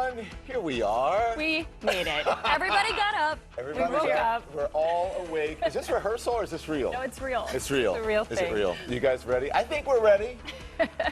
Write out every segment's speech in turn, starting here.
everyone. Here we are. We made it. Everybody got up. Everybody we woke up. We're all awake. Is this rehearsal or is this real? No, it's real. It's real. It's a real Is thing. it real? You guys ready? I think we're ready.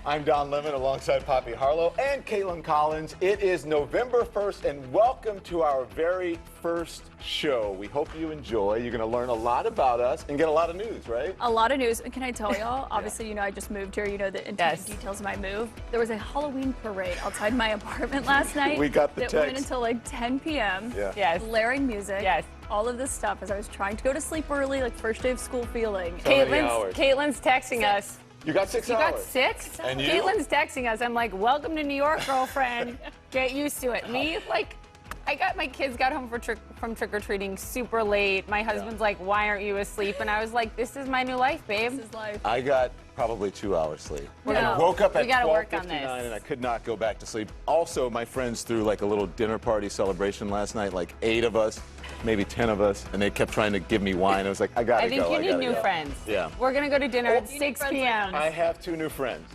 I'm Don Lemon alongside Poppy Harlow and Caitlin Collins. It is November 1st and welcome to our very first show. We hope you enjoy. You're going to learn a lot about us and get a lot of news, right? A lot of news. And can I tell y'all? Obviously, you know, I just moved here. You know the intimate details of my move. There was a Halloween parade outside my apartment last night. We got the that text. went until like 10 p.m. Yeah. Yes. Blaring music. Yes. All of this stuff as I was trying to go to sleep early, like first day of school feeling. So many hours. Caitlin's texting us. You got 6 You hours. got 6? And you? Caitlin's texting us. I'm like, welcome to New York, girlfriend. Get used to it. Me, like, my kids got home from trick-or-treating super late. My husband's like, why aren't you asleep? And I was like, this is my new life, babe. This is life. I got probably 2 hours sleep. No. I woke up at We gotta work on 12:59 this. and I could not go back to sleep. Also, my friends threw like a little dinner party celebration last night, like 8 of us, maybe 10 of us, and they kept trying to give me wine. I was like, I gotta I think go. you I need gotta new go. friends. Yeah. We're going to go to dinner at you need 6 friends like p.m. I have 2 new friends.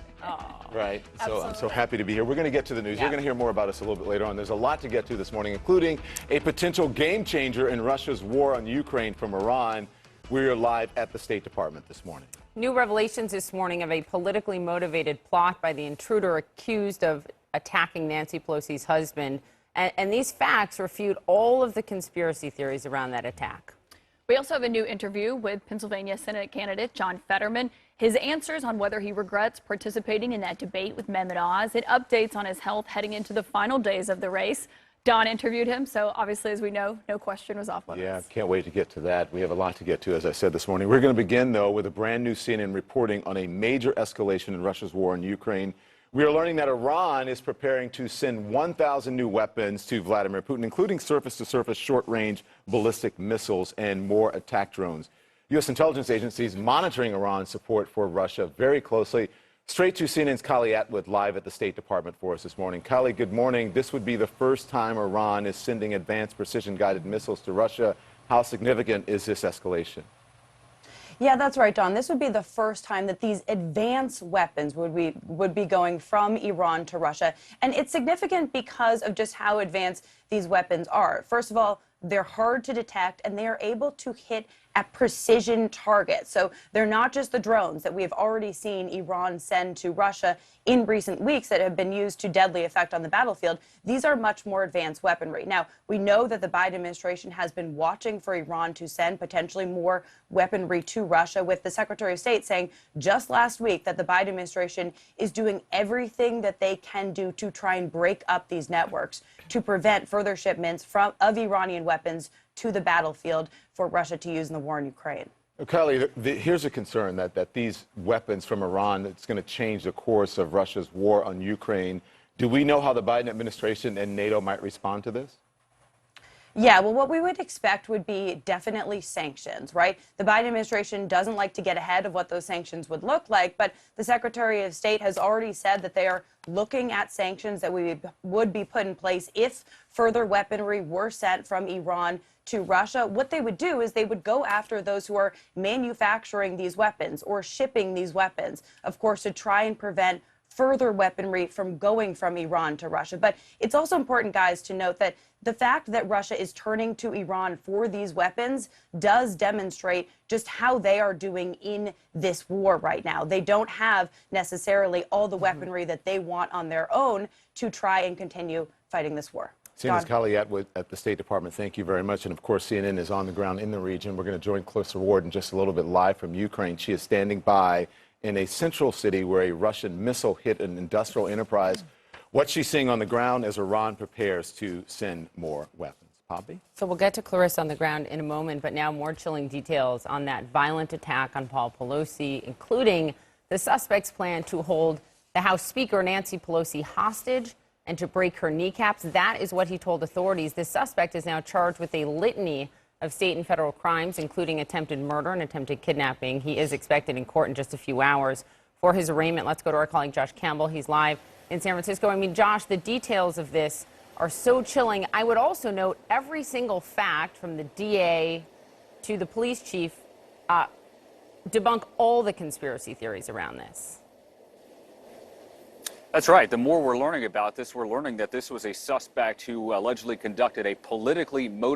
Right. So I'm so Absolutely. happy to be here. We're going to get to the news. Yeah. You're going to hear more about us a little bit later on. There's a lot to get to this morning, including a potential game changer in Russia's war on Ukraine from Iran. We're live at the State Department this morning. New revelations this morning of a politically motivated plot by the intruder accused of attacking Nancy Pelosi's husband. And these facts refute all of the conspiracy theories around that attack. We also have a new interview with Pennsylvania Senate candidate John Fetterman. His answers on whether he regrets participating in that debate with Mehmet Oz. It updates on his health heading into the final days of the race. Don interviewed him, so obviously, as we know, no question was off limits. Yeah, can't wait to get to that. We have a lot to get to, as I said this morning. We're going to begin, though, with a brand new CNN reporting on a major escalation in Russia's war in Ukraine. We are learning that Iran is preparing to send 1,000 new weapons to Vladimir Putin, including surface-to-surface short-range ballistic missiles and more attack drones. U.S. intelligence agencies monitoring Iran's support for Russia very closely. Straight to CNN's Kali Atwood live at the State Department for us this morning. Kali, good morning. This would be the first time Iran is sending advanced precision-guided missiles to Russia. How significant is this escalation? Yeah, that's right, Don. This would be the first time that these advanced weapons would be going from Iran to Russia. And it's significant because of just how advanced these weapons are. First of all, they're hard to detect, and they are able to hit at precision targets. So they're not just the drones that we have already seen Iran send to Russia in recent weeks that have been used to deadly effect on the battlefield. These are much more advanced weaponry. Now, we know that the Biden administration has been watching for Iran to send potentially more weaponry to Russia, with the Secretary of State saying just last week that the Biden administration is doing everything that they can do to try and break up these networks to prevent further shipments of Iranian weapons to the battlefield for Russia to use in the war in Ukraine. Kali, here's a concern that these weapons from Iran, it's going to change the course of Russia's war on Ukraine. Do we know how the Biden administration and NATO might respond to this? Yeah, well, what we would expect would be definitely sanctions, right? The Biden administration doesn't like to get ahead of what those sanctions would look like, but the Secretary of State has already said that they are looking at sanctions that would be put in place if further weaponry were sent from Iran to Russia. What they would do is they would go after those who are manufacturing these weapons or shipping these weapons, of course, to try and prevent further weaponry from going from Iran to Russia. But it's also important, guys, to note that the fact that Russia is turning to Iran for these weapons does demonstrate just how they are doing in this war right now. They don't have necessarily all the weaponry that they want on their own to try and continue fighting this war. CNN's Kali Atwood at the State Department, thank you very much. And of course, CNN is on the ground in the region. We're going to join Clarissa Ward in just a little bit live from Ukraine. She is standing by in a central city where a Russian missile hit an industrial enterprise. What she's seeing on the ground as Iran prepares to send more weapons. Poppy? So we'll get to Clarissa on the ground in a moment, but now more chilling details on that violent attack on Paul Pelosi, including the suspect's plan to hold the House Speaker, Nancy Pelosi, hostage and to break her kneecaps. That is what he told authorities. This suspect is now charged with a litany of state and federal crimes, including attempted murder and attempted kidnapping. He is expected in court in just a few hours for his arraignment. Let's go to our colleague Josh Campbell. He's live in San Francisco. I mean, Josh, the details of this are so chilling. I would also note every single fact from the DA to the police chief debunk all the conspiracy theories around this. That's right. The more we're learning about this, we're learning that this was a suspect who allegedly conducted a politically motivated